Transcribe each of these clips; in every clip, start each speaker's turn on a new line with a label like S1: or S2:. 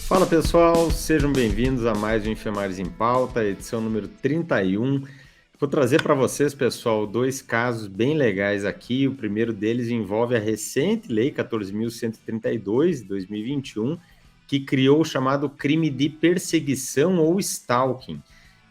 S1: Fala pessoal, sejam bem-vindos a mais um Enfermagens em Pauta, edição número 31. Vou trazer para vocês, pessoal, dois casos bem legais aqui. O primeiro deles envolve a recente Lei 14.132, de 2021, que criou o chamado crime de perseguição ou stalking.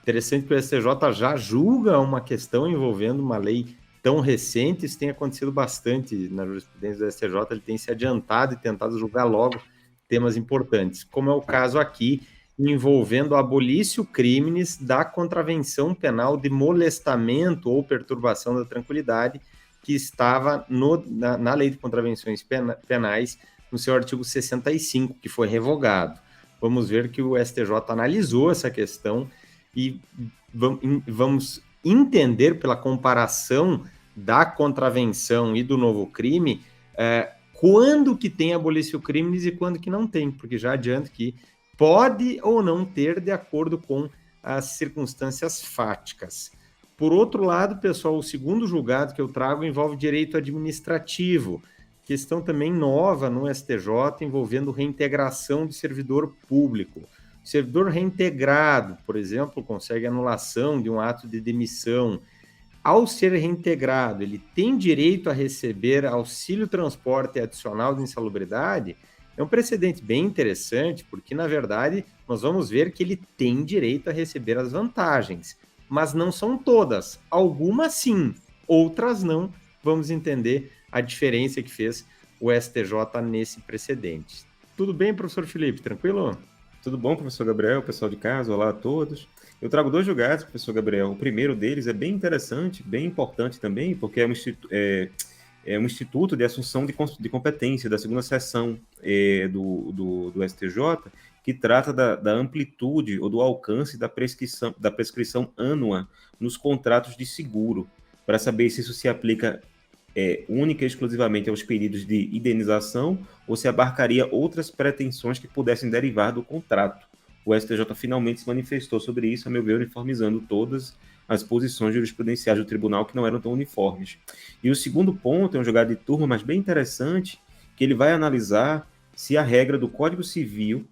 S1: Interessante que o STJ já julga uma questão envolvendo uma lei tão recente. Isso tem acontecido bastante na jurisprudência do STJ, ele tem se adiantado e tentado julgar logo temas importantes, como é o caso aqui, envolvendo abolício crimes da contravenção penal de molestamento ou perturbação da tranquilidade, que estava na Lei de Contravenções Penais, no seu artigo 65, que foi revogado. Vamos ver que o STJ analisou essa questão e vamos entender pela comparação da contravenção e do novo crime quando que tem abolício crimes e quando que não tem, porque já adianto que pode ou não ter de acordo com as circunstâncias fáticas. Por outro lado, pessoal, o segundo julgado que eu trago envolve direito administrativo, questão também nova no STJ envolvendo reintegração de servidor público. O servidor reintegrado, por exemplo, consegue anulação de um ato de demissão. Ao ser reintegrado, ele tem direito a receber auxílio transporte adicional de insalubridade? É um precedente bem interessante, porque, na verdade, nós vamos ver que ele tem direito a receber as vantagens, mas não são todas. Algumas sim, outras não. Vamos entender a diferença que fez o STJ nesse precedente. Tudo bem, professor Felipe? Tranquilo?
S2: Tudo bom, professor Gabriel, pessoal de casa? Olá a todos. Eu trago dois julgados, professor Gabriel. O primeiro deles é bem interessante, bem importante também, porque é um instituto de assunção de competência da segunda seção do STJ, que trata da amplitude ou do alcance da prescrição ânua nos contratos de seguro, para saber se isso se aplica única e exclusivamente aos pedidos de indenização ou se abarcaria outras pretensões que pudessem derivar do contrato. O STJ finalmente se manifestou sobre isso, a meu ver, uniformizando todas as posições jurisprudenciais do tribunal que não eram tão uniformes. E o segundo ponto é um julgado de turma, mas bem interessante, que ele vai analisar se a regra do Código Civil,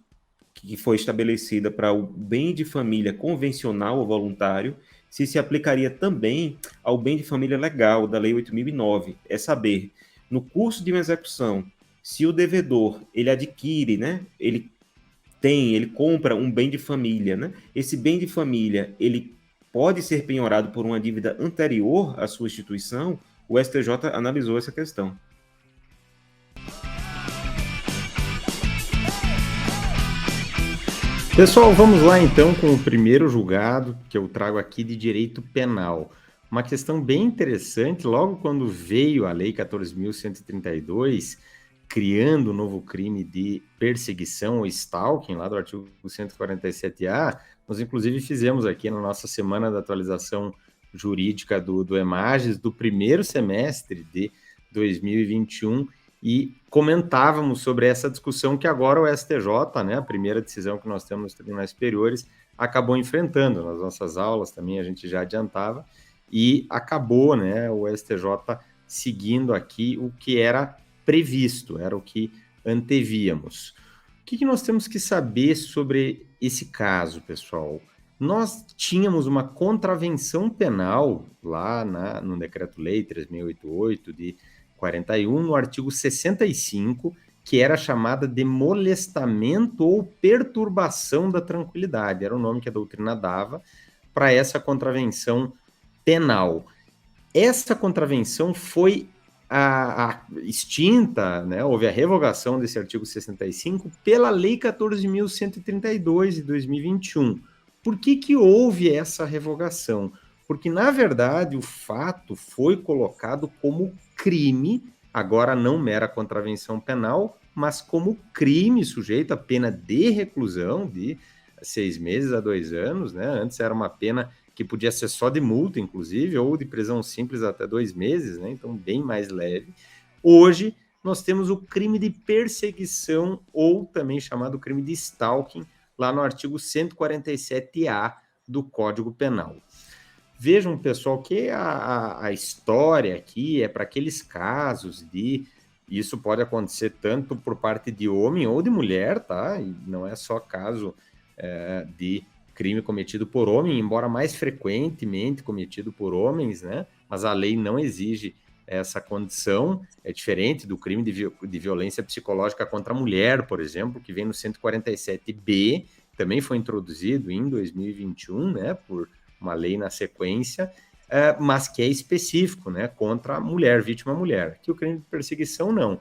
S2: que foi estabelecida para o bem de família convencional ou voluntário, se aplicaria também ao bem de família legal da Lei 8.009. É saber, no curso de uma execução, se o devedor ele adquire, né, ele compra um bem de família, né? Esse bem de família, ele pode ser penhorado por uma dívida anterior à sua instituição. O STJ analisou essa questão.
S1: Pessoal, vamos lá então com o primeiro julgado que eu trago aqui de direito penal. Uma questão bem interessante, logo quando veio a Lei 14.132, criando o novo crime de perseguição ou stalking, lá do artigo 147A, nós inclusive fizemos aqui na nossa semana da atualização jurídica do EMAGES, do primeiro semestre de 2021, e comentávamos sobre essa discussão que agora o STJ, né, a primeira decisão que nós temos nos tribunais superiores, acabou enfrentando. Nas nossas aulas também a gente já adiantava, e acabou, né, o STJ seguindo aqui o que era previsto, era o que antevíamos. O que nós temos que saber sobre esse caso, pessoal? Nós tínhamos uma contravenção penal lá no Decreto-Lei 3.688 de 41, no artigo 65, que era chamada de molestamento ou perturbação da tranquilidade. Era o nome que a doutrina dava para essa contravenção penal. Essa contravenção foi extinta, né? Houve a revogação desse artigo 65 pela Lei 14.132 de 2021. Por que houve essa revogação? Porque, na verdade, o fato foi colocado como crime, agora não mera contravenção penal, mas como crime sujeito a pena de reclusão de 6 meses a 2 anos, né? Antes era uma pena que podia ser só de multa, inclusive, ou de prisão simples até 2 meses, né? Então, bem mais leve. Hoje, nós temos o crime de perseguição, ou também chamado crime de stalking, lá no artigo 147A do Código Penal. Vejam, pessoal, que a história aqui é para aqueles casos de Isso pode acontecer tanto por parte de homem ou de mulher, tá? E não é só caso de crime cometido por homem, embora mais frequentemente cometido por homens, né? Mas a lei não exige essa condição, é diferente do crime de violência psicológica contra a mulher, por exemplo, que vem no 147B, também foi introduzido em 2021, né, por uma lei na sequência, mas que é específico, né, contra a mulher, vítima mulher, que o crime de perseguição não.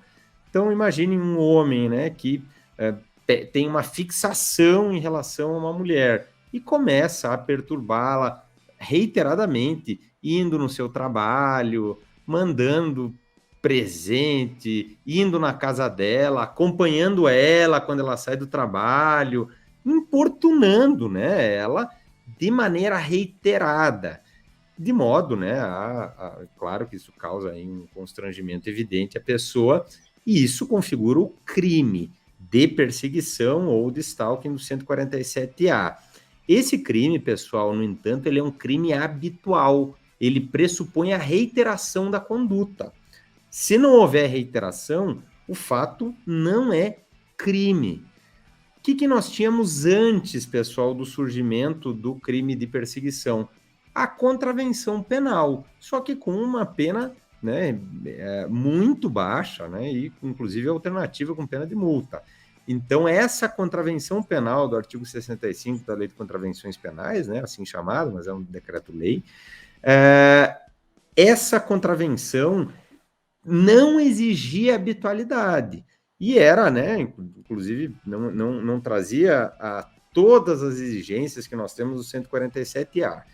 S1: Então, imagine um homem, né, que tem uma fixação em relação a uma mulher e começa a perturbá-la reiteradamente, indo no seu trabalho, mandando presente, indo na casa dela, acompanhando ela quando ela sai do trabalho, importunando, né, ela de maneira reiterada, de modo, né, claro que isso causa aí um constrangimento evidente à pessoa, e isso configura o crime de perseguição ou de stalking do 147A. Esse crime, pessoal, no entanto, ele é um crime habitual, ele pressupõe a reiteração da conduta. Se não houver reiteração, o fato não é crime. O que nós tínhamos antes, pessoal, do surgimento do crime de perseguição? A contravenção penal, só que com uma pena, né, muito baixa, né, e inclusive alternativa com pena de multa. Então, essa contravenção penal do artigo 65 da Lei de Contravenções Penais, né, assim chamado, mas é um decreto-lei, essa contravenção não exigia habitualidade e era, né, inclusive não trazia todas as exigências que nós temos no 147A.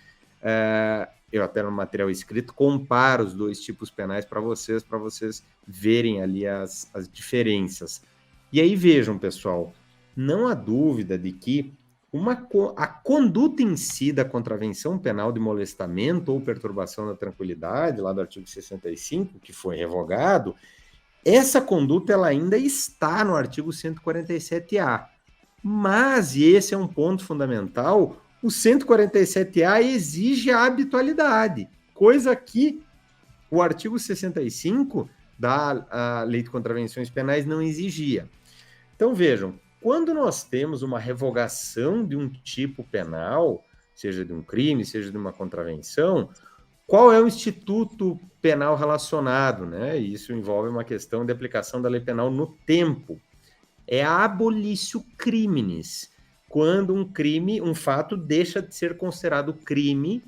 S1: Eu até no material escrito comparo os dois tipos penais para vocês verem ali as diferenças. E aí vejam, pessoal, não há dúvida de que a conduta em si da contravenção penal de molestamento ou perturbação da tranquilidade, lá do artigo 65, que foi revogado, essa conduta ela ainda está no artigo 147A. Mas, e esse é um ponto fundamental, o 147A exige a habitualidade, coisa que o artigo 65 da Lei de Contravenções Penais não exigia. Então, vejam, quando nós temos uma revogação de um tipo penal, seja de um crime, seja de uma contravenção, qual é o instituto penal relacionado, né? Isso envolve uma questão de aplicação da lei penal no tempo. É a abolitio criminis, quando um fato deixa de ser considerado crime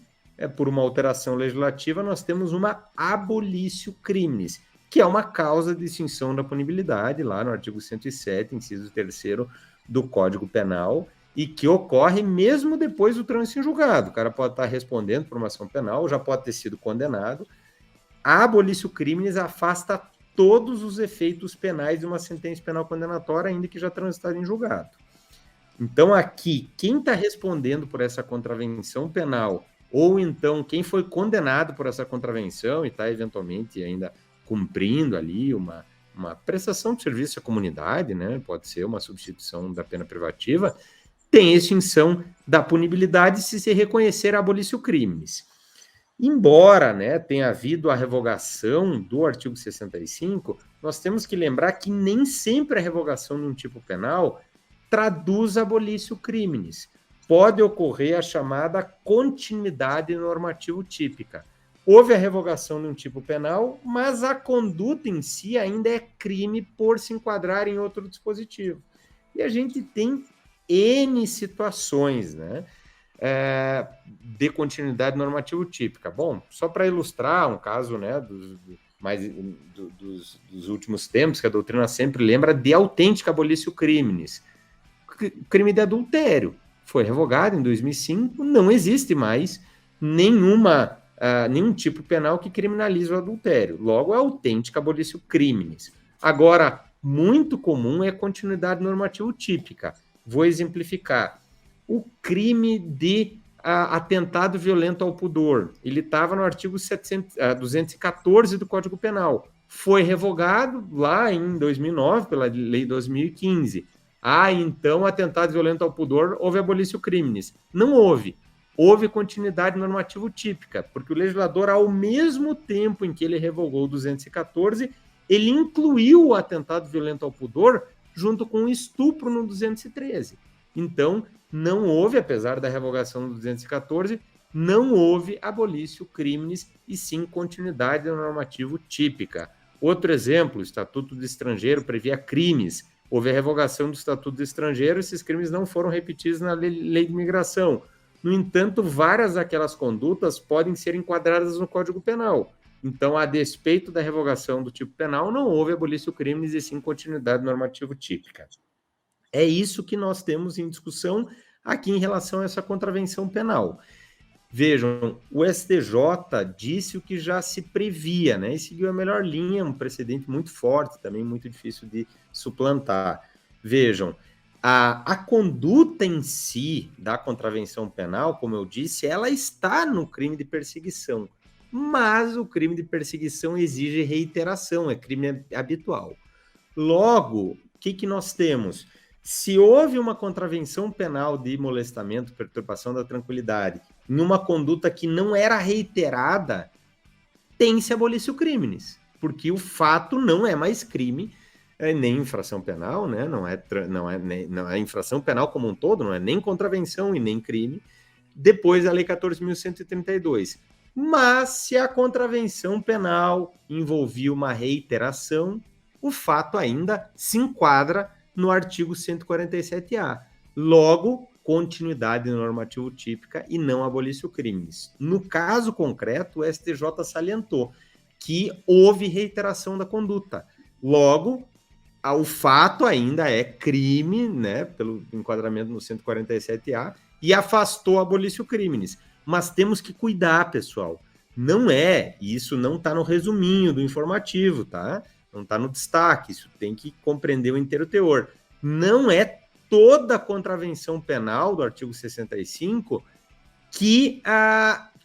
S1: por uma alteração legislativa, nós temos uma abolitio criminis, que é uma causa de extinção da punibilidade, lá no artigo 107, inciso 3º do Código Penal, e que ocorre mesmo depois do trânsito em julgado. O cara pode estar respondendo por uma ação penal, já pode ter sido condenado. A abolitio criminis afasta todos os efeitos penais de uma sentença penal condenatória, ainda que já transitada em julgado. Então, aqui, quem está respondendo por essa contravenção penal, ou então quem foi condenado por essa contravenção e está eventualmente ainda cumprindo ali uma prestação de serviço à comunidade, né? Pode ser uma substituição da pena privativa, tem extinção da punibilidade se reconhecer a abolitio criminis. Embora, né, tenha havido a revogação do artigo 65, nós temos que lembrar que nem sempre a revogação de um tipo penal traduz a abolitio criminis. Pode ocorrer a chamada continuidade normativo típica. Houve a revogação de um tipo penal, mas a conduta em si ainda é crime por se enquadrar em outro dispositivo. E a gente tem N situações, né, de continuidade normativo típica. Bom, só para ilustrar um caso, né, dos últimos tempos, que a doutrina sempre lembra de autêntica abolitio criminis. Crime de adultério foi revogado em 2005, não existe mais nenhum tipo penal que criminalize o adultério. Logo, é autêntica abolitio criminis. Agora, muito comum é continuidade normativo típica. Vou exemplificar. O crime de atentado violento ao pudor, ele estava no artigo 214 do Código Penal. Foi revogado lá em 2009, pela Lei 2015. Então, atentado violento ao pudor, houve abolitio criminis. Não houve. Houve continuidade normativo típica, porque o legislador, ao mesmo tempo em que ele revogou o 214, ele incluiu o atentado violento ao pudor junto com o estupro no 213. Então, não houve, apesar da revogação do 214, não houve abolício crimes e sim continuidade do normativo típica. Outro exemplo, o Estatuto do Estrangeiro previa crimes. Houve a revogação do Estatuto do Estrangeiro, esses crimes não foram repetidos na lei de imigração. No entanto, várias daquelas condutas podem ser enquadradas no Código Penal. Então, a despeito da revogação do tipo penal, não houve abolício crimes e sim continuidade normativo típica. É isso que nós temos em discussão aqui em relação a essa contravenção penal. Vejam, o STJ disse o que já se previa, né? E seguiu a melhor linha, um precedente muito forte, também muito difícil de suplantar. Vejam, a conduta em si da contravenção penal, como eu disse, ela está no crime de perseguição, mas o crime de perseguição exige reiteração, é crime habitual. Logo, o que nós temos? Se houve uma contravenção penal de molestamento, perturbação da tranquilidade, numa conduta que não era reiterada, tem-se abolício crimes, porque o fato não é mais crime, nem infração penal, né? Não é infração penal como um todo, não é nem contravenção e nem crime, depois da Lei 14.132. Mas se a contravenção penal envolvia uma reiteração, o fato ainda se enquadra no artigo 147-A. Logo, continuidade normativo típica e não abolício crimes. No caso concreto, o STJ salientou que houve reiteração da conduta. Logo, o fato ainda é crime, né, pelo enquadramento no 147-A, e afastou abolício crimes. Mas temos que cuidar, pessoal. Não é, e isso não está no resuminho do informativo, tá? Não está no destaque, isso tem que compreender o inteiro teor. Não é toda a contravenção penal do artigo 65 que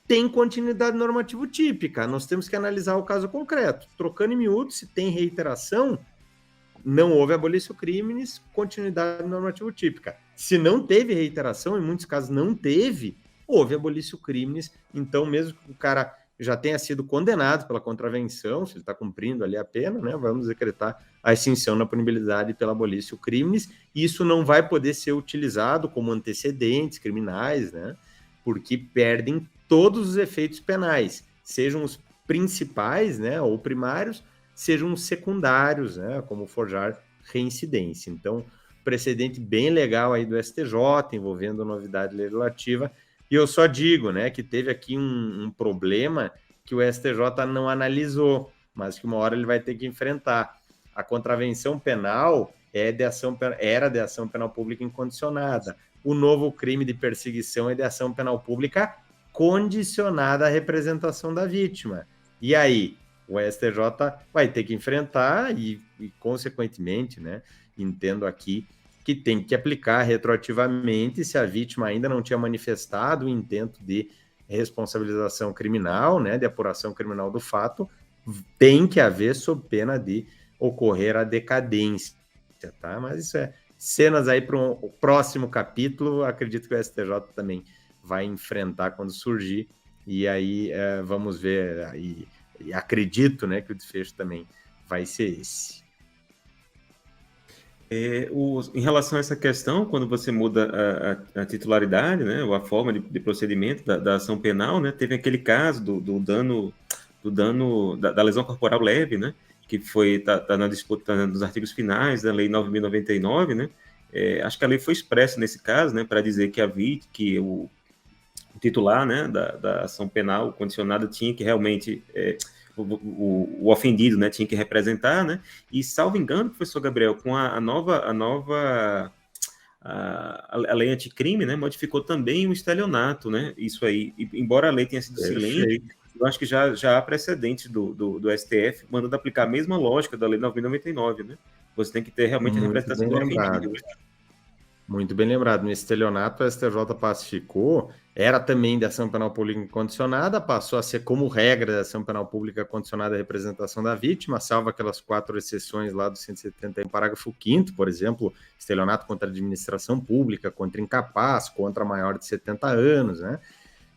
S1: tem continuidade normativo típica. Nós temos que analisar o caso concreto. Trocando em miúdos, se tem reiteração, não houve abolício crimes, continuidade normativo típica. Se não teve reiteração, em muitos casos não teve, houve abolício crimes. Então, mesmo que o cara já tenha sido condenado pela contravenção, se ele está cumprindo ali a pena, né, vamos decretar a extinção da punibilidade pela abolício crimes. Isso não vai poder ser utilizado como antecedentes criminais, né, porque perdem todos os efeitos penais, sejam os principais, né, ou primários, sejam os secundários, né, como forjar reincidência. Então, precedente bem legal aí do STJ, envolvendo novidade legislativa. E eu só digo, né, que teve aqui um problema que o STJ não analisou, mas que uma hora ele vai ter que enfrentar. A contravenção penal era de ação penal pública incondicionada. O novo crime de perseguição é de ação penal pública condicionada à representação da vítima. E aí, o STJ vai ter que enfrentar e consequentemente, né, entendo aqui que tem que aplicar retroativamente se a vítima ainda não tinha manifestado o intento de responsabilização criminal, né, de apuração criminal do fato, tem que haver sob pena de ocorrer a decadência, tá? Mas isso é cenas aí para um próximo capítulo, acredito que o STJ também vai enfrentar quando surgir, e aí vamos ver, e acredito, né, que o desfecho também vai ser esse.
S2: Em relação a essa questão, quando você muda a titularidade, né, ou a forma de procedimento da ação penal, né, teve aquele caso do dano da lesão corporal leve, né, que foi tá na disputa nos artigos finais da Lei 9.099, né, acho que a lei foi expressa nesse caso, né, para dizer que o titular, né, da ação penal condicionada tinha que realmente o ofendido, né, tinha que representar, né, e salvo engano, professor Gabriel, com a lei anticrime, né, modificou também o estelionato, né, isso aí, embora a lei tenha sido silente, eu acho que já há precedentes do STF mandando aplicar a mesma lógica da lei 9.099, né, você tem que ter realmente a representação do ofendido.
S1: Muito bem lembrado. No estelionato, a STJ pacificou, era também de ação penal pública incondicionada, passou a ser como regra da ação penal pública condicionada à representação da vítima, salvo aquelas 4 exceções lá do 171, parágrafo 5º, por exemplo, estelionato contra a administração pública, contra incapaz, contra maior de 70 anos, né?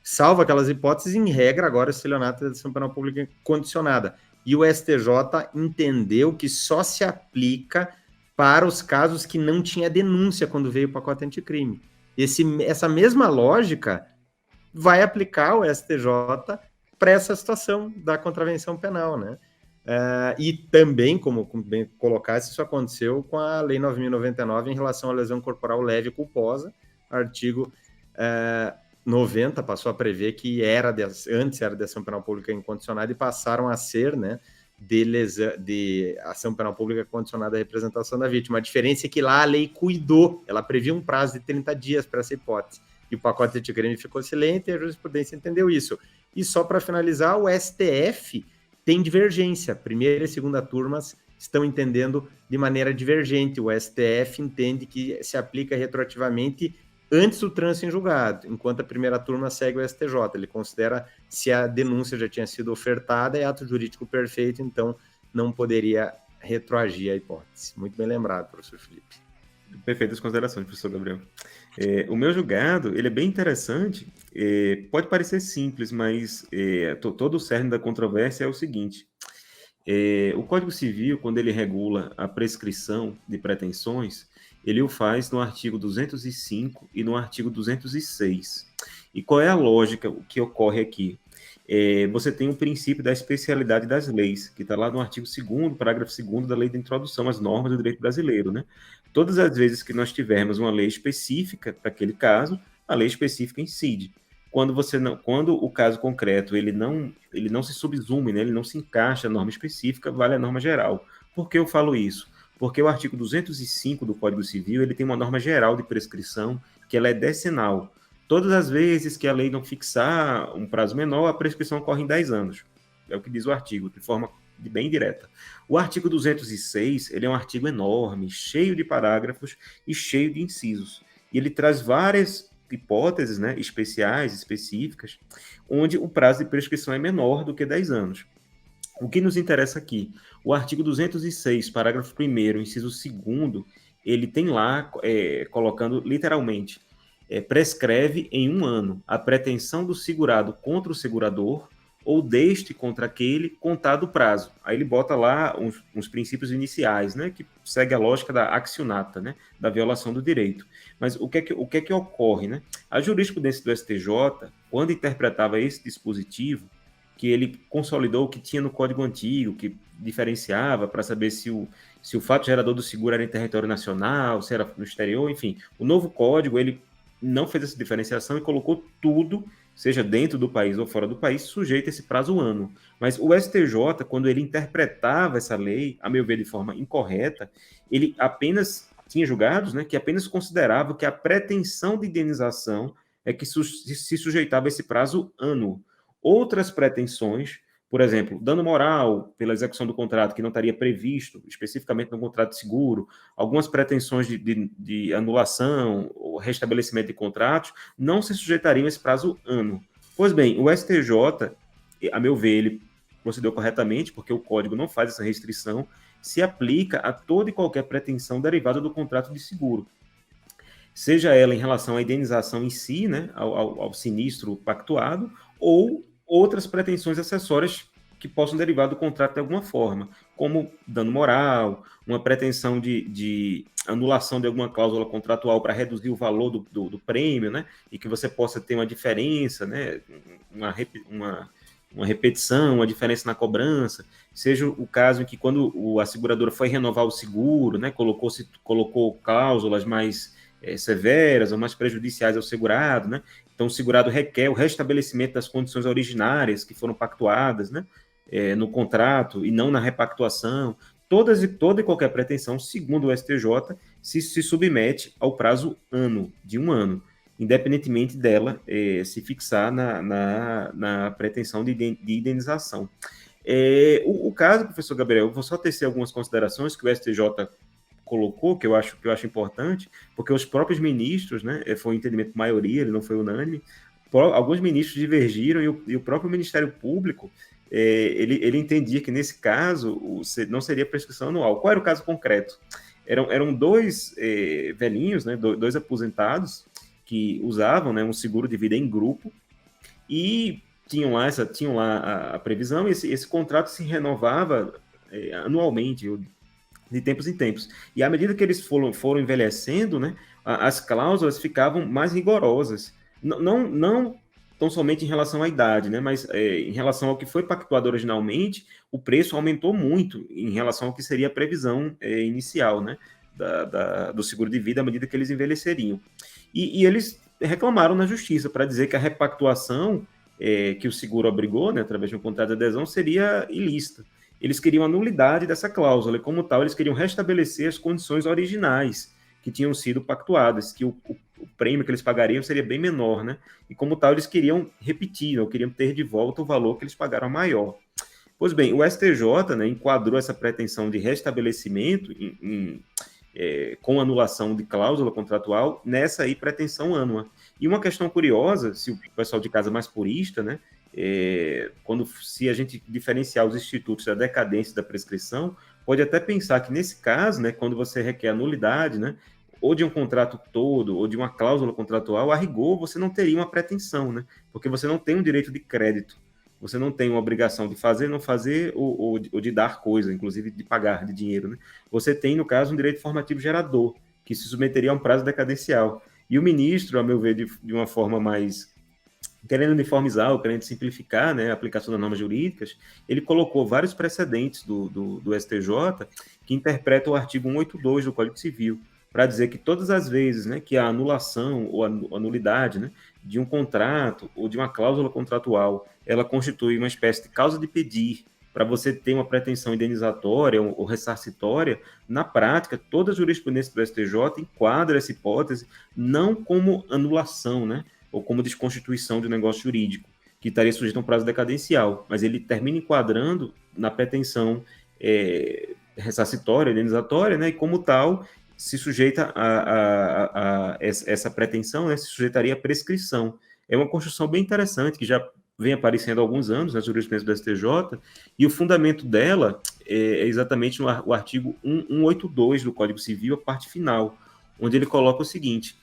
S1: Salvo aquelas hipóteses, em regra, agora o estelionato é de ação penal pública condicionada. e o STJ entendeu que só se aplica para os casos que não tinha denúncia quando veio o pacote anticrime. Essa mesma lógica vai aplicar o STJ para essa situação da contravenção penal, né? E também, como bem colocasse, isso aconteceu com a Lei 9.099 em relação à lesão corporal leve e culposa, artigo 90 passou a prever que antes era de ação penal pública incondicionada e passaram a ser, né, de ação penal pública condicionada à representação da vítima. A diferença é que lá a lei cuidou, ela previa um prazo de 30 dias para essa hipótese. E o pacote anticrime ficou silente e a jurisprudência entendeu isso. E só para finalizar, o STF tem divergência. Primeira e segunda turmas estão entendendo de maneira divergente. O STF entende que se aplica retroativamente antes do trânsito em julgado, enquanto a primeira turma segue o STJ. Ele considera se a denúncia já tinha sido ofertada, é ato jurídico perfeito, então não poderia retroagir a hipótese. Muito bem lembrado, professor Felipe.
S2: Perfeitas considerações, professor Gabriel. O meu julgado, ele é bem interessante, pode parecer simples, mas todo o cerne da controvérsia é o seguinte: o Código Civil, quando ele regula a prescrição de pretensões, ele o faz no artigo 205 e no artigo 206. E qual é a lógica que ocorre aqui? Você tem o princípio da especialidade das leis, que está lá no artigo 2º, parágrafo 2º da Lei de Introdução às Normas do Direito Brasileiro, né? Todas as vezes que nós tivermos uma lei específica para aquele caso, a lei específica incide. Quando o caso concreto ele não se subsume, né? Ele não se encaixa na norma específica, vale a norma geral. Por que eu falo isso? Porque o artigo 205 do Código Civil ele tem uma norma geral de prescrição que ela é decenal. Todas as vezes que a lei não fixar um prazo menor, a prescrição ocorre em 10 anos. É o que diz o artigo, de forma bem direta. O artigo 206, ele é um artigo enorme, cheio de parágrafos e cheio de incisos. E ele traz várias hipóteses, né, específicas, onde o prazo de prescrição é menor do que 10 anos. O que nos interessa aqui? O artigo 206, parágrafo 1º, inciso 2º, ele tem lá, colocando literalmente, prescreve em 1 ano a pretensão do segurado contra o segurador ou deste contra aquele, contado o prazo. Aí ele bota lá uns princípios iniciais, né, que segue a lógica da accionata, né, da violação do direito. Mas o que é que ocorre? Né? A jurisprudência do STJ, quando interpretava esse dispositivo, que ele consolidou o que tinha no Código Antigo, que diferenciava para saber se o fato gerador do seguro era em território nacional, se era no exterior, enfim. O novo Código, ele não fez essa diferenciação e colocou tudo, seja dentro do país ou fora do país, sujeito a esse prazo ano. Mas o STJ, quando ele interpretava essa lei, a meu ver, de forma incorreta, ele apenas tinha julgados, né, que apenas considerava que a pretensão de indenização é que se sujeitava a esse prazo ano. Outras pretensões, por exemplo, dano moral pela execução do contrato que não estaria previsto especificamente no contrato de seguro, algumas pretensões de anulação ou restabelecimento de contratos, não se sujeitariam a esse prazo ano. Pois bem, o STJ, a meu ver, ele procedeu corretamente, porque o Código não faz essa restrição, se aplica a toda e qualquer pretensão derivada do contrato de seguro. Seja ela em relação à indenização em si, né, ao sinistro pactuado, ou outras pretensões acessórias que possam derivar do contrato de alguma forma, como dano moral, uma pretensão de anulação de alguma cláusula contratual para reduzir o valor do prêmio, né, e que você possa ter uma diferença, né, uma repetição, uma diferença na cobrança, seja o caso em que quando a seguradora foi renovar o seguro, né, colocou cláusulas mais severas ou mais prejudiciais ao segurado, né? Então, o segurado requer o restabelecimento das condições originárias que foram pactuadas, né, no contrato e não na repactuação. Toda e qualquer pretensão, segundo o STJ, se submete ao prazo ano, de 1 ano, independentemente dela se fixar na pretensão de indenização. O caso, professor Gabriel, eu vou só tecer algumas considerações que o STJ colocou, que eu acho importante, porque os próprios ministros, né, foi um entendimento de maioria, ele não foi unânime, alguns ministros divergiram e o próprio Ministério Público, ele entendia que nesse caso não seria prescrição anual. Qual era o caso concreto? Eram dois velhinhos, né, dois aposentados, que usavam, né, um seguro de vida em grupo, e tinham lá a previsão, e esse contrato se renovava anualmente, de tempos em tempos. E à medida que eles foram envelhecendo, né, as cláusulas ficavam mais rigorosas. Não tão somente em relação à idade, né, mas em relação ao que foi pactuado originalmente, o preço aumentou muito em relação ao que seria a previsão inicial, né, do seguro de vida à medida que eles envelheceriam. E eles reclamaram na justiça para dizer que a repactuação que o seguro obrigou, né, através de um contrato de adesão, seria ilícita. Eles queriam a nulidade dessa cláusula, e como tal, eles queriam restabelecer as condições originais que tinham sido pactuadas, que o prêmio que eles pagariam seria bem menor, né? E como tal, eles queriam repetir, ou queriam ter de volta o valor que eles pagaram maior. Pois bem, o STJ, né, enquadrou essa pretensão de restabelecimento com anulação de cláusula contratual nessa aí pretensão ânua. E uma questão curiosa, se o pessoal de casa é mais purista, né, se a gente diferenciar os institutos da decadência e da prescrição, pode até pensar que nesse caso, né, quando você requer a nulidade, né, ou de um contrato todo, ou de uma cláusula contratual, a rigor você não teria uma pretensão, né, porque você não tem um direito de crédito, você não tem uma obrigação de fazer, não fazer, ou de dar coisa, inclusive de pagar de dinheiro, né? Você tem, no caso, um direito formativo gerador, que se submeteria a um prazo decadencial. E o ministro, a meu ver, de uma forma mais querendo uniformizar ou querendo simplificar, né, a aplicação das normas jurídicas, ele colocou vários precedentes do STJ que interpretam o artigo 182 do Código Civil, para dizer que todas as vezes, né, que a anulação ou a nulidade, né, de um contrato ou de uma cláusula contratual, ela constitui uma espécie de causa de pedir para você ter uma pretensão indenizatória ou ressarcitória, na prática, toda a jurisprudência do STJ enquadra essa hipótese não como anulação, né, ou como desconstituição de um negócio jurídico, que estaria sujeito a um prazo decadencial, mas ele termina enquadrando na pretensão ressarcitória, indenizatória, né, e como tal, se sujeita a essa pretensão, né, se sujeitaria à prescrição. É uma construção bem interessante, que já vem aparecendo há alguns anos na jurisprudência do STJ, e o fundamento dela é exatamente o artigo 182 do Código Civil, a parte final, onde ele coloca o seguinte,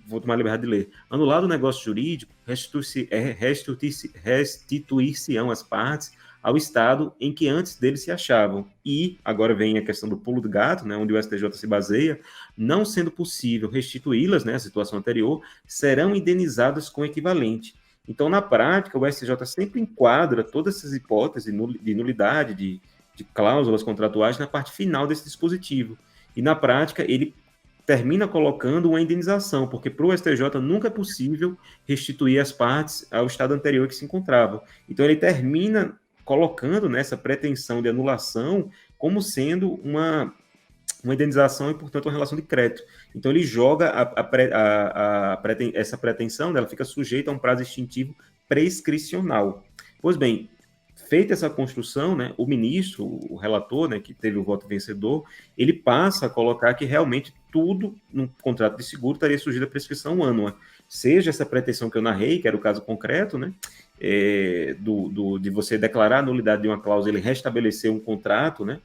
S2: vou tomar a liberdade de ler: anulado o negócio jurídico, restituir-se-ão as partes ao estado em que antes dele se achavam. E, agora vem a questão do pulo do gato, né, onde o STJ se baseia, não sendo possível restituí-las, né, a situação anterior, serão indenizadas com equivalente. Então, na prática, o STJ sempre enquadra todas essas hipóteses de nulidade, de cláusulas contratuais na parte final desse dispositivo. E, na prática, ele termina colocando uma indenização, porque para o STJ nunca é possível restituir as partes ao estado anterior que se encontravam. Então, ele termina colocando nessa pretensão de anulação como sendo uma indenização e, portanto, uma relação de crédito. Então, ele joga essa pretensão, ela fica sujeita a um prazo extintivo prescricional. Pois bem, feita essa construção, né, o ministro, o relator, né, que teve o voto vencedor, ele passa a colocar que realmente tudo no contrato de seguro estaria sujeito à prescrição ânua. Seja essa pretensão que eu narrei, que era o caso concreto, né, de você declarar a nulidade de uma cláusula e restabelecer um contrato, né,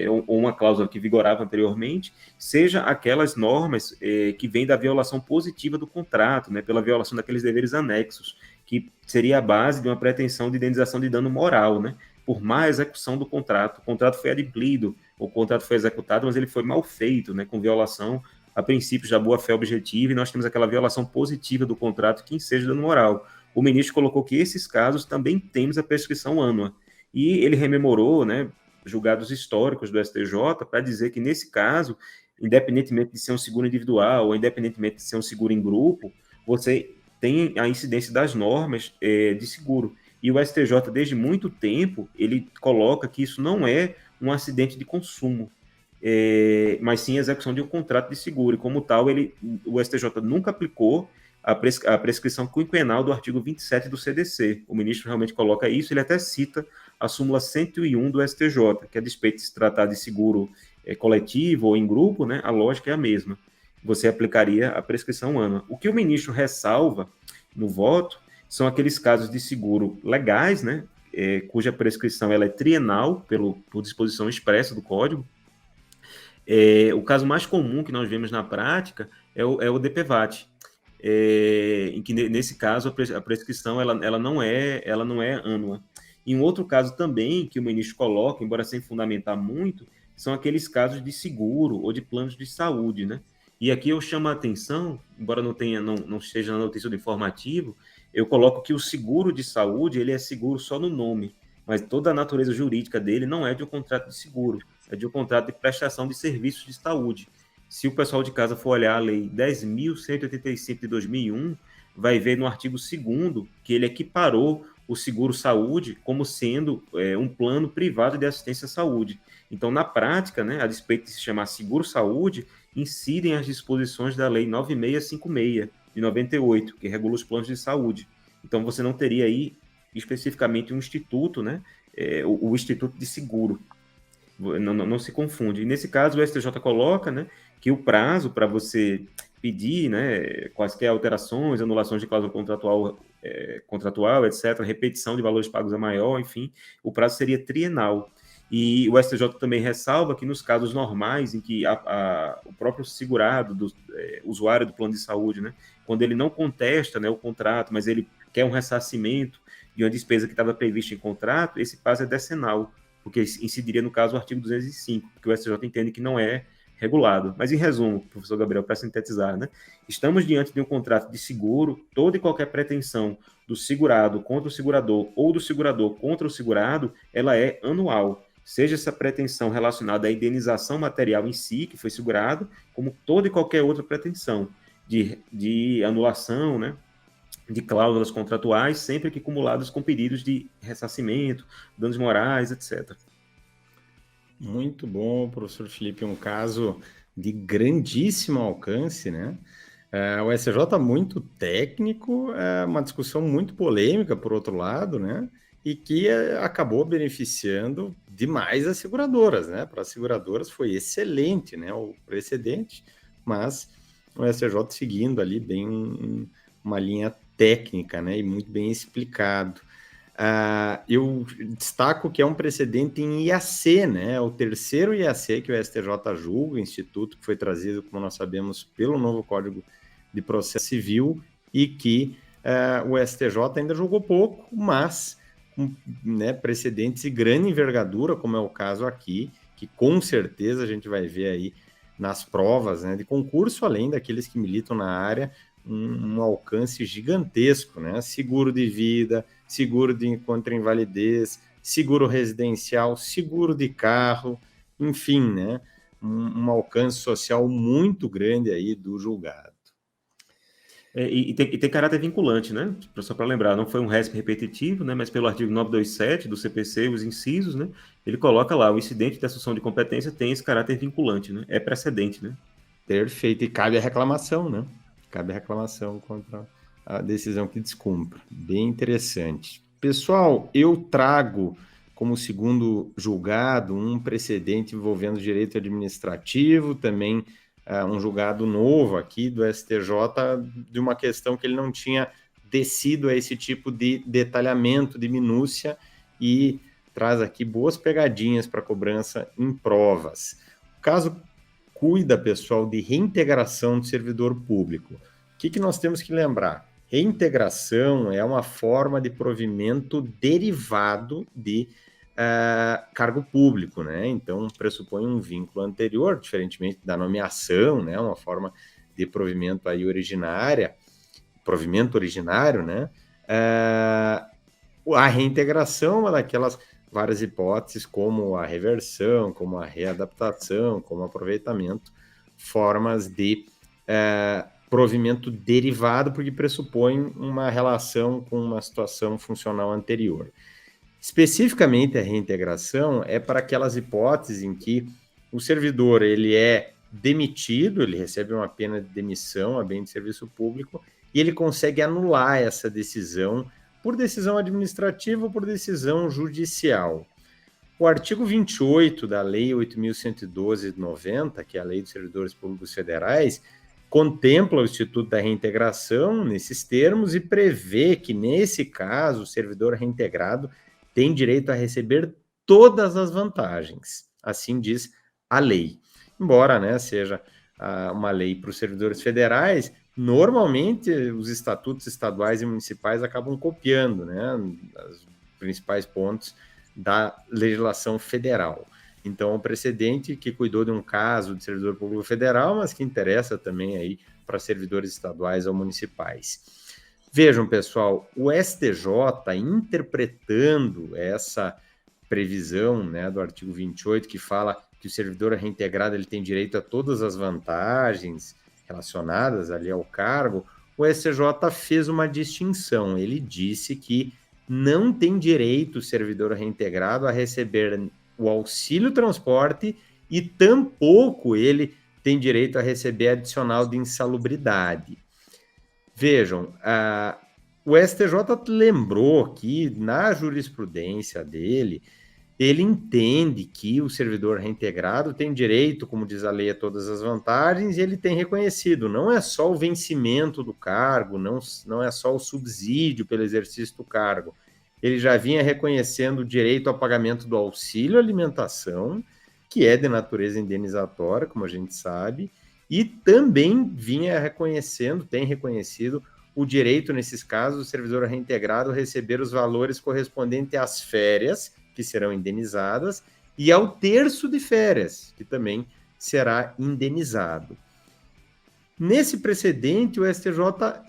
S2: ou uma cláusula que vigorava anteriormente, seja aquelas normas que vêm da violação positiva do contrato, né, pela violação daqueles deveres anexos, que seria a base de uma pretensão de indenização de dano moral, né, por má execução do contrato. O contrato foi adimplido, o contrato foi executado, mas ele foi mal feito, né, com violação a princípios da boa-fé objetiva, e nós temos aquela violação positiva do contrato que enseja dano moral. O ministro colocou que esses casos também temos a prescrição ânua. E ele rememorou, né, julgados históricos do STJ para dizer que, nesse caso, independentemente de ser um seguro individual ou independentemente de ser um seguro em grupo, você tem a incidência das normas de seguro. E o STJ, desde muito tempo, ele coloca que isso não é um acidente de consumo, mas sim a execução de um contrato de seguro. E, como tal, o STJ nunca aplicou a prescrição quinquenal do artigo 27 do CDC. O ministro realmente coloca isso, ele até cita a súmula 101 do STJ, que a despeito de se tratar de seguro coletivo ou em grupo, né, a lógica é a mesma. Você aplicaria a prescrição ânua. O que o ministro ressalva no voto são aqueles casos de seguro legais, né, cuja prescrição ela é trienal por disposição expressa do Código. O caso mais comum que nós vemos na prática é o DPVAT. em que nesse caso a prescrição ela não é ânua. E um outro caso também que o ministro coloca, embora sem fundamentar muito, são aqueles casos de seguro ou de planos de saúde, né? E aqui eu chamo a atenção, embora não esteja na notícia do informativo, eu coloco que o seguro de saúde ele é seguro só no nome, mas toda a natureza jurídica dele não é de um contrato de seguro, é de um contrato de prestação de serviços de saúde. Se o pessoal de casa for olhar a lei 10.185 de 2001, vai ver no artigo 2º que ele equiparou o seguro-saúde como sendo um plano privado de assistência à saúde. Então, na prática, né, a despeito de se chamar seguro-saúde, incidem as disposições da Lei 9656, de 98, que regula os planos de saúde. Então, você não teria aí especificamente um instituto, né, o Instituto de Seguro. Não se confunde. E nesse caso, o STJ coloca, né, que o prazo para você pedir, né, quaisquer alterações, anulações de cláusula contratual, etc., repetição de valores pagos a maior, enfim, o prazo seria trienal. E o STJ também ressalva que nos casos normais, em que o próprio segurado, usuário do plano de saúde, né, quando ele não contesta, né, o contrato, mas ele quer um ressarcimento de uma despesa que estava prevista em contrato, esse prazo é decenal, porque incidiria, no caso, o artigo 205, que o STJ entende que não é regulado. Mas, em resumo, professor Gabriel, para sintetizar, né, estamos diante de um contrato de seguro, toda e qualquer pretensão do segurado contra o segurador ou do segurador contra o segurado, ela é anual. Seja essa pretensão relacionada à indenização material em si, que foi segurado, como toda e qualquer outra pretensão de anulação, né, de cláusulas contratuais, sempre que cumuladas com pedidos de ressarcimento, danos morais, etc.
S1: Muito bom, professor Felipe, um caso de grandíssimo alcance, né? O STJ muito técnico, uma discussão muito polêmica, por outro lado, né? E que acabou beneficiando demais as seguradoras, né? Para as seguradoras foi excelente, né? O precedente, mas o STJ seguindo ali bem uma linha técnica, né? E muito bem explicado. Eu destaco que é um precedente em IAC, né? O terceiro IAC que o STJ julga, instituto que foi trazido, como nós sabemos, pelo novo Código de Processo Civil e que o STJ ainda julgou pouco, mas né, precedentes de grande envergadura, como é o caso aqui, que com certeza a gente vai ver aí nas provas, né, de concurso, além daqueles que militam na área, um alcance gigantesco, né? Seguro de vida, seguro contra invalidez, seguro residencial, seguro de carro, enfim, né? Um alcance social muito grande aí do julgado.
S2: E tem caráter vinculante, né? Só para lembrar, não foi um RESP repetitivo, né? Mas pelo artigo 927 do CPC, os incisos, né? Ele coloca lá, o incidente de assunção de competência tem esse caráter vinculante, né? É precedente, né?
S1: Perfeito, e cabe a reclamação, né? Cabe a reclamação contra a decisão que descumpre. Bem interessante. Pessoal, eu trago como segundo julgado um precedente envolvendo direito administrativo, também um julgado novo aqui do STJ, de uma questão que ele não tinha descido a esse tipo de detalhamento, de minúcia, e traz aqui boas pegadinhas para cobrança em provas. O caso cuida, pessoal, de reintegração do servidor público. O que nós temos que lembrar? Reintegração é uma forma de provimento derivado de cargo público, né? Então, pressupõe um vínculo anterior, diferentemente da nomeação, né? Uma forma de provimento aí provimento originário, né? A reintegração é uma daquelas várias hipóteses, como a reversão, como a readaptação, como aproveitamento, formas de provimento derivado, porque pressupõe uma relação com uma situação funcional anterior. Especificamente, a reintegração é para aquelas hipóteses em que o servidor ele é demitido, ele recebe uma pena de demissão a bem de serviço público, e ele consegue anular essa decisão por decisão administrativa ou por decisão judicial. O artigo 28 da Lei 8.112 de 90, que é a Lei dos Servidores Públicos Federais, contempla o Instituto da Reintegração nesses termos e prevê que, nesse caso, o servidor reintegrado tem direito a receber todas as vantagens. Assim diz a lei. Embora, né, seja uma lei para os servidores federais, Normalmente, os estatutos estaduais e municipais acabam copiando, né, os principais pontos da legislação federal. Então, o precedente que cuidou de um caso de servidor público federal, mas que interessa também aí para servidores estaduais ou municipais. Vejam, pessoal, o STJ, interpretando essa previsão, né, do artigo 28, que fala que o servidor reintegrado ele tem direito a todas as vantagens relacionadas ali ao cargo, o STJ fez uma distinção. Ele disse que não tem direito o servidor reintegrado a receber o auxílio transporte e tampouco ele tem direito a receber adicional de insalubridade. Vejam, o STJ lembrou que na jurisprudência dele, ele entende que o servidor reintegrado tem direito, como diz a lei, a todas as vantagens, e ele tem reconhecido, não é só o vencimento do cargo, não é só o subsídio pelo exercício do cargo, ele já vinha reconhecendo o direito ao pagamento do auxílio alimentação, que é de natureza indenizatória, como a gente sabe, e também tem reconhecido o direito, nesses casos, do servidor reintegrado receber os valores correspondentes às férias, que serão indenizadas, e ao terço de férias, que também será indenizado. Nesse precedente, o STJ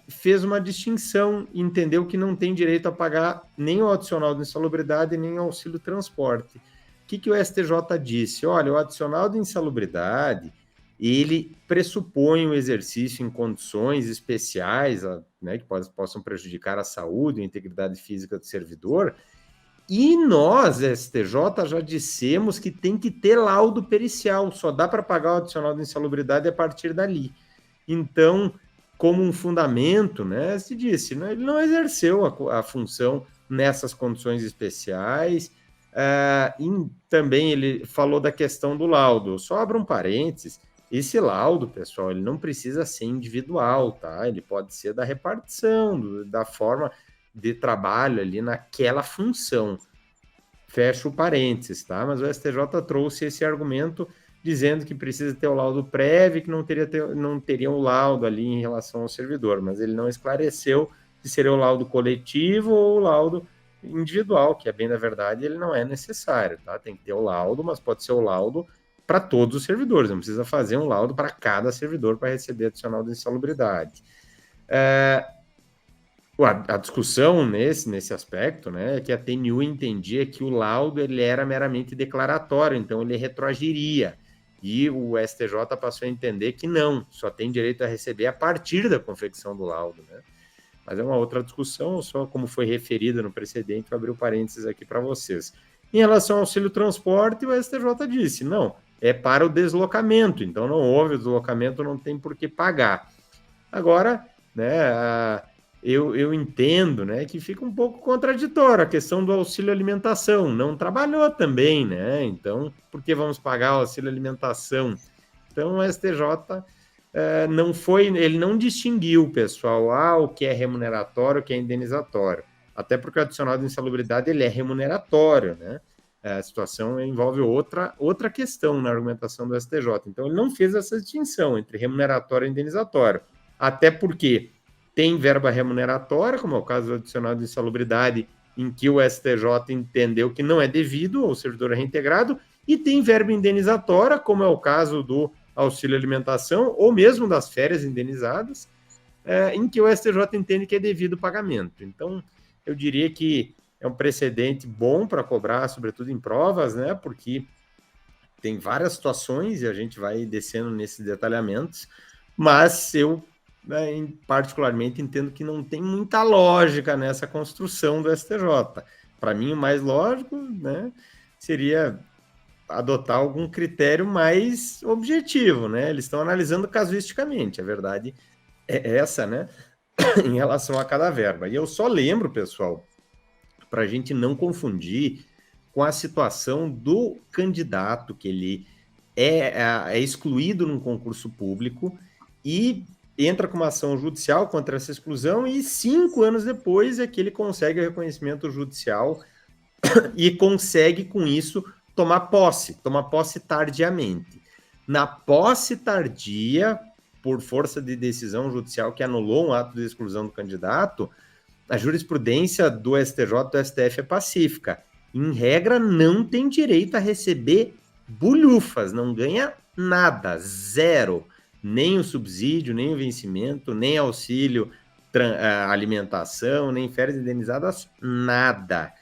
S1: fez uma distinção e entendeu que não tem direito a pagar nem o adicional de insalubridade, nem o auxílio transporte. O que o STJ disse? Olha, o adicional de insalubridade, ele pressupõe o exercício em condições especiais, né, que possam prejudicar a saúde e a integridade física do servidor, e nós, STJ, já dissemos que tem que ter laudo pericial, só dá para pagar o adicional de insalubridade a partir dali. Então, como um fundamento, né, se disse, né, ele não exerceu a função nessas condições especiais, e também ele falou da questão do laudo. Só abra um parênteses, esse laudo, pessoal, ele não precisa ser individual, tá? Ele pode ser da repartição, da forma de trabalho ali naquela função. Fecha o parênteses, tá? Mas o STJ trouxe esse argumento dizendo que precisa ter o laudo prévio e que não teria um laudo ali em relação ao servidor, mas ele não esclareceu se seria o laudo coletivo ou o laudo individual, que é bem na verdade ele não é necessário, tá? Tem que ter o laudo, mas pode ser o laudo para todos os servidores, não precisa fazer um laudo para cada servidor para receber adicional de insalubridade. A discussão nesse aspecto, né, é que a TNU entendia que o laudo ele era meramente declaratório, então ele retroagiria. E o STJ passou a entender que não, só tem direito a receber a partir da confecção do laudo, né? Mas é uma outra discussão, só como foi referida no precedente, vou abrir o parênteses aqui para vocês. Em relação ao auxílio transporte, o STJ disse, não, é para o deslocamento, então não houve o deslocamento, não tem por que pagar. Agora, né, eu entendo, né, que fica um pouco contraditório a questão do auxílio alimentação. Não trabalhou também, né? Então, por que vamos pagar o auxílio alimentação? Então, o STJ ele não distinguiu, pessoal, o que é remuneratório, o que é indenizatório. Até porque o adicional de insalubridade ele é remuneratório, né? A situação envolve outra questão na argumentação do STJ. Então, ele não fez essa distinção entre remuneratório e indenizatório. Até porque tem verba remuneratória, como é o caso do adicional de insalubridade, em que o STJ entendeu que não é devido ao servidor reintegrado, e tem verba indenizatória, como é o caso do auxílio alimentação, ou mesmo das férias indenizadas, em que o STJ entende que é devido o pagamento. Então, eu diria que é um precedente bom para cobrar, sobretudo em provas, né? Porque tem várias situações, e a gente vai descendo nesses detalhamentos, mas eu particularmente entendo que não tem muita lógica nessa construção do STJ. Para mim, o mais lógico, né, seria adotar algum critério mais objetivo, né? Eles estão analisando casuisticamente, a verdade é essa, né? Em relação a cada verba. E eu só lembro, pessoal, para a gente não confundir com a situação do candidato, que ele é excluído num concurso público e entra com uma ação judicial contra essa exclusão e 5 anos depois é que ele consegue o reconhecimento judicial e consegue, com isso, tomar posse tardiamente. Na posse tardia, por força de decisão judicial que anulou um ato de exclusão do candidato, a jurisprudência do STJ e do STF é pacífica. Em regra, não tem direito a receber bulhufas, não ganha nada, zero. Nem o subsídio, nem o vencimento, nem auxílio alimentação, nem férias indenizadas, nada.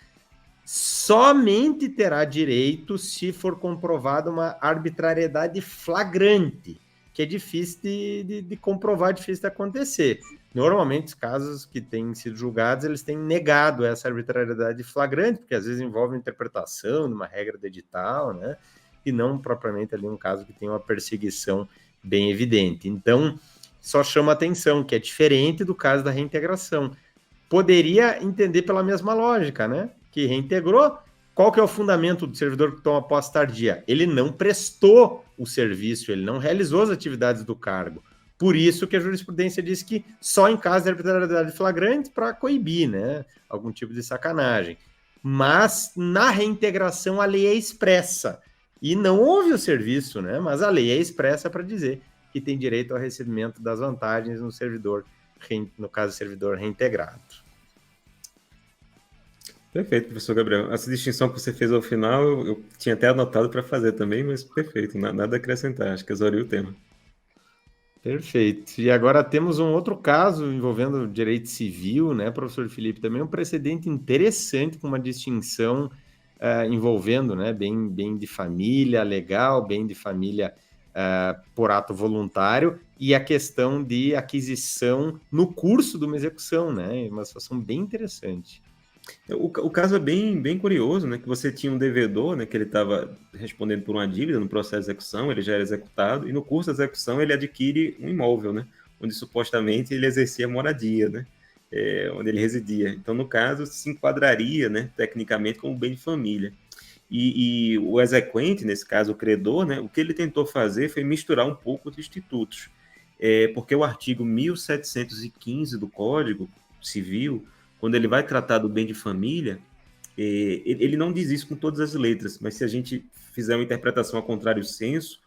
S1: Somente terá direito se for comprovada uma arbitrariedade flagrante, que é difícil de comprovar, difícil de acontecer. Normalmente, os casos que têm sido julgados, eles têm negado essa arbitrariedade flagrante, porque às vezes envolve interpretação de uma regra do edital, né? E não propriamente ali um caso que tem uma perseguição bem evidente. Então, só chama atenção que é diferente do caso da reintegração. Poderia entender pela mesma lógica, né? Que reintegrou, qual que é o fundamento do servidor que toma posse tardia? Ele não prestou o serviço, ele não realizou as atividades do cargo. Por isso que a jurisprudência diz que só em caso de arbitrariedade flagrante para coibir, né? Algum tipo de sacanagem. Mas na reintegração a lei é expressa. E não houve o serviço, né? Mas a lei é expressa para dizer que tem direito ao recebimento das vantagens no servidor, no caso, servidor reintegrado.
S2: Perfeito, professor Gabriel. Essa distinção que você fez ao final, eu tinha até anotado para fazer também, mas perfeito, nada a acrescentar, acho que exauriu o tema.
S1: Perfeito. E agora temos um outro caso envolvendo direito civil, né, professor Felipe? Também um precedente interessante com uma distinção envolvendo, né, bem de família legal, bem de família por ato voluntário e a questão de aquisição no curso de uma execução, né? Uma situação bem interessante.
S2: O caso é bem curioso, né? Que você tinha um devedor, né? Que ele estava respondendo por uma dívida no processo de execução, ele já era executado, e no curso da execução ele adquire um imóvel, né? Onde supostamente ele exercia moradia, né? Onde ele residia. Então, no caso, se enquadraria, né? Tecnicamente, como bem de família. E o exequente, nesse caso o credor, né? O que ele tentou fazer foi misturar um pouco de institutos. Porque o artigo 1715 do Código Civil, quando ele vai tratar do bem de família, ele não diz isso com todas as letras, mas se a gente fizer uma interpretação ao contrário senso,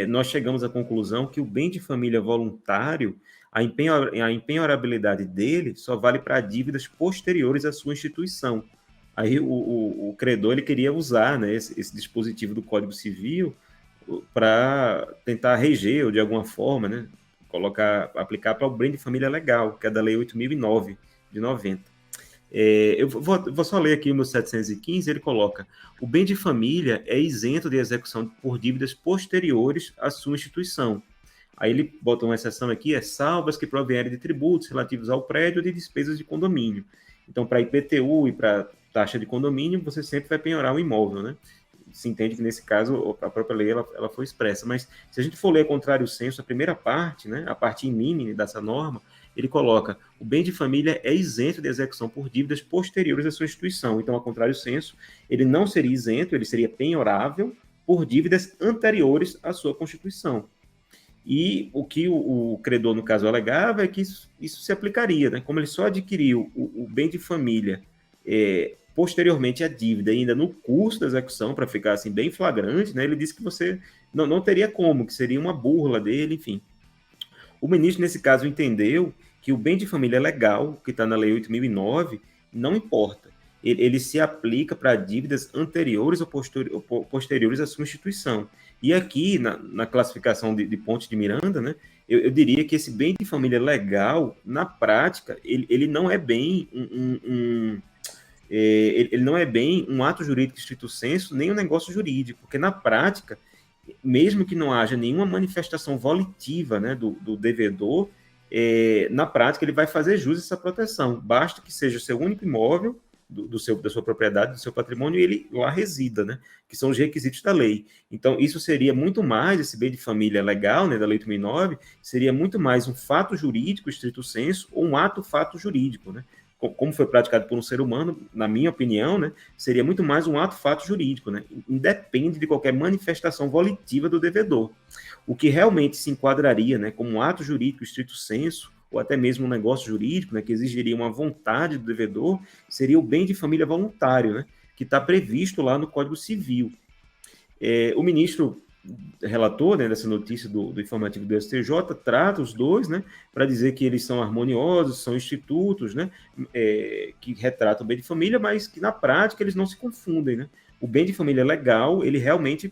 S2: nós chegamos à conclusão que o bem de família voluntário, a empenhorabilidade dele só vale para dívidas posteriores à sua instituição. Aí o credor ele queria usar, né, esse dispositivo do Código Civil para tentar reger, ou de alguma forma, né, aplicar para o bem de família legal, que é da Lei 8.009, de 90. Eu vou só ler aqui o 1715, ele coloca: o bem de família é isento de execução por dívidas posteriores à sua instituição. Aí ele bota uma exceção aqui, salvas que provierem de tributos relativos ao prédio ou de despesas de condomínio. Então, para IPTU e para taxa de condomínio, você sempre vai penhorar o imóvel, né? Se entende que, nesse caso, a própria lei ela foi expressa. Mas, se a gente for ler contrário senso, a primeira parte, né, a parte in limine dessa norma, ele coloca: o bem de família é isento de execução por dívidas posteriores à sua instituição. Então, a contrário senso, ele não seria isento, ele seria penhorável por dívidas anteriores à sua constituição. E o que o credor, no caso, alegava é que isso se aplicaria, né? Como ele só adquiriu o bem de família posteriormente à dívida, ainda no curso da execução, para ficar assim bem flagrante, né? Ele disse que você não teria como, que seria uma burla dele, enfim. O ministro, nesse caso, entendeu que o bem de família legal, que está na Lei 8.009, não importa. Ele se aplica para dívidas anteriores ou posteriores à sua instituição. E aqui, na classificação de Ponte de Miranda, né, eu diria que esse bem de família legal, na prática, ele não é bem ele não é bem um ato jurídico estrito sensu, nem um negócio jurídico, porque na prática, mesmo que não haja nenhuma manifestação volitiva, né, do devedor, na prática ele vai fazer jus a essa proteção. Basta que seja o seu único imóvel, da sua propriedade, do seu patrimônio, e ele lá resida, né, que são os requisitos da lei. Então, isso seria muito mais, esse bem de família legal, né, da Lei 8.009, seria muito mais um fato jurídico, estrito sensu, ou um ato-fato jurídico, né, como foi praticado por um ser humano, na minha opinião, né, seria muito mais um ato-fato jurídico, né, independe de qualquer manifestação volitiva do devedor. O que realmente se enquadraria, né, como um ato jurídico estrito sensu, ou até mesmo um negócio jurídico, né, que exigiria uma vontade do devedor, seria o bem de família voluntário, né, que está previsto lá no Código Civil. O ministro relator, né, dessa notícia do informativo do STJ, trata os dois, né, para dizer que eles são harmoniosos, são institutos, né, que retratam o bem de família, mas que na prática eles não se confundem, né. O bem de família legal, ele realmente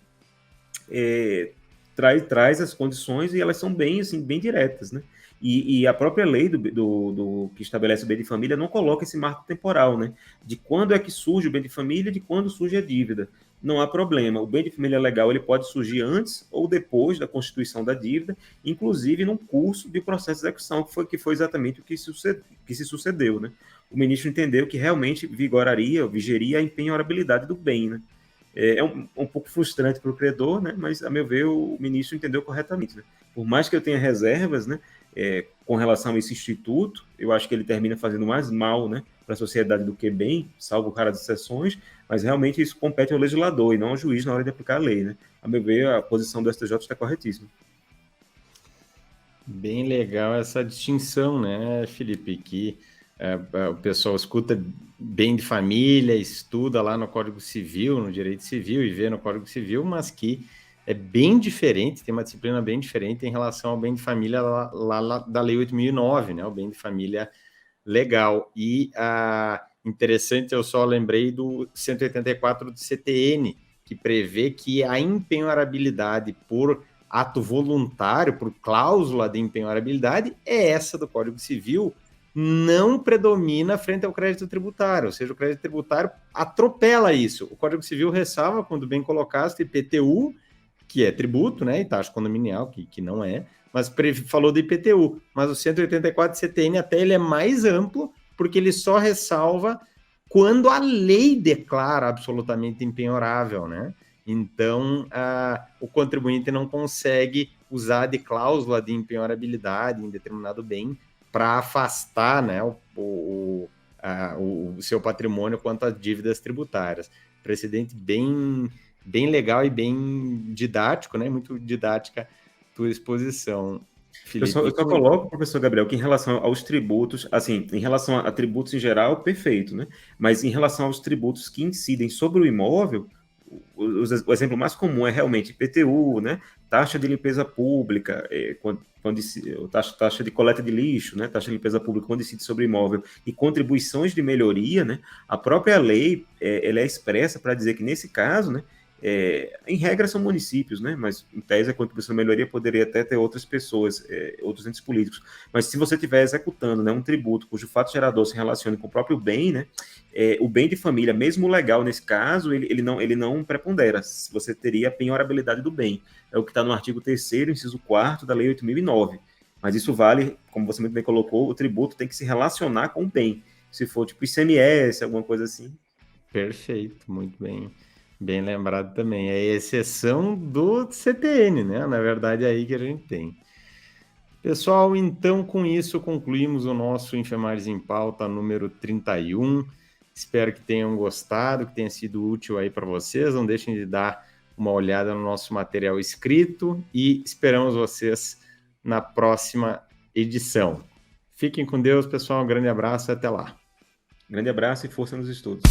S2: traz as condições e elas são bem, assim, bem diretas, né. E a própria lei do que estabelece o bem de família não coloca esse marco temporal, né, de quando é que surge o bem de família, de quando surge a dívida. Não há problema. O bem de família legal ele pode surgir antes ou depois da constituição da dívida, inclusive num curso de processo de execução, que foi exatamente o que se sucedeu, né. O ministro entendeu que realmente vigeria a empenhorabilidade do bem, né. É um pouco frustrante para o credor, né, mas, a meu ver, o ministro entendeu corretamente, né. Por mais que eu tenha reservas, né, com relação a esse instituto, eu acho que ele termina fazendo mais mal, né, para a sociedade do que bem, salvo raras exceções, mas realmente isso compete ao legislador e não ao juiz na hora de aplicar a lei, né. A meu ver, a posição do STJ está corretíssima.
S1: Bem legal essa distinção, né, Felipe, que o pessoal escuta bem de família, estuda lá no Código Civil, no Direito Civil e vê no Código Civil, mas que é bem diferente, tem uma disciplina bem diferente em relação ao bem de família lá da Lei 8.009, né, o bem de família legal. E interessante, eu só lembrei do 184 do CTN, que prevê que a empenhorabilidade por ato voluntário, por cláusula de empenhorabilidade, é essa do Código Civil, não predomina frente ao crédito tributário, ou seja, o crédito tributário atropela isso. O Código Civil ressalva, quando bem colocaste, IPTU, que é tributo, né, e taxa condominial, que não é, mas falou do IPTU. Mas o 184 CTN até ele é mais amplo, porque ele só ressalva quando a lei declara absolutamente impenhorável, né? Então, o contribuinte não consegue usar de cláusula de empenhorabilidade em determinado bem para afastar, né, o seu patrimônio quanto às dívidas tributárias. Precedente bem legal e bem didático, né? Muito didática a tua exposição, Felipe.
S2: Eu só coloco, professor Gabriel, que em relação aos tributos, assim, em relação a tributos em geral, perfeito, né? Mas em relação aos tributos que incidem sobre o imóvel, o exemplo mais comum é realmente IPTU, né? Taxa de limpeza pública, taxa de coleta de lixo, né? Taxa de limpeza pública quando incide sobre imóvel e contribuições de melhoria, né? A própria lei ela é expressa para dizer que nesse caso, né? Em regra são municípios, né? Mas em tese a contribuição de melhoria poderia até ter outras pessoas, outros entes políticos. Mas se você estiver executando, né, um tributo cujo fato gerador se relacione com o próprio bem, né? O bem de família, mesmo legal nesse caso, ele não prepondera. Você teria a penhorabilidade do bem. É o que está no artigo 3º, inciso 4º da Lei 8.009. Mas isso vale, como você muito bem colocou, o tributo tem que se relacionar com o bem. Se for tipo ICMS, alguma coisa assim.
S1: Perfeito, muito bem lembrado também. É a exceção do CTN, né? Na verdade, é aí que a gente tem. Pessoal, então com isso concluímos o nosso Enfermagens em Pauta número 31. Espero que tenham gostado, que tenha sido útil aí para vocês. Não deixem de dar uma olhada no nosso material escrito e esperamos vocês na próxima edição. Fiquem com Deus, pessoal. Um grande abraço e até lá.
S2: Grande abraço e força nos estudos.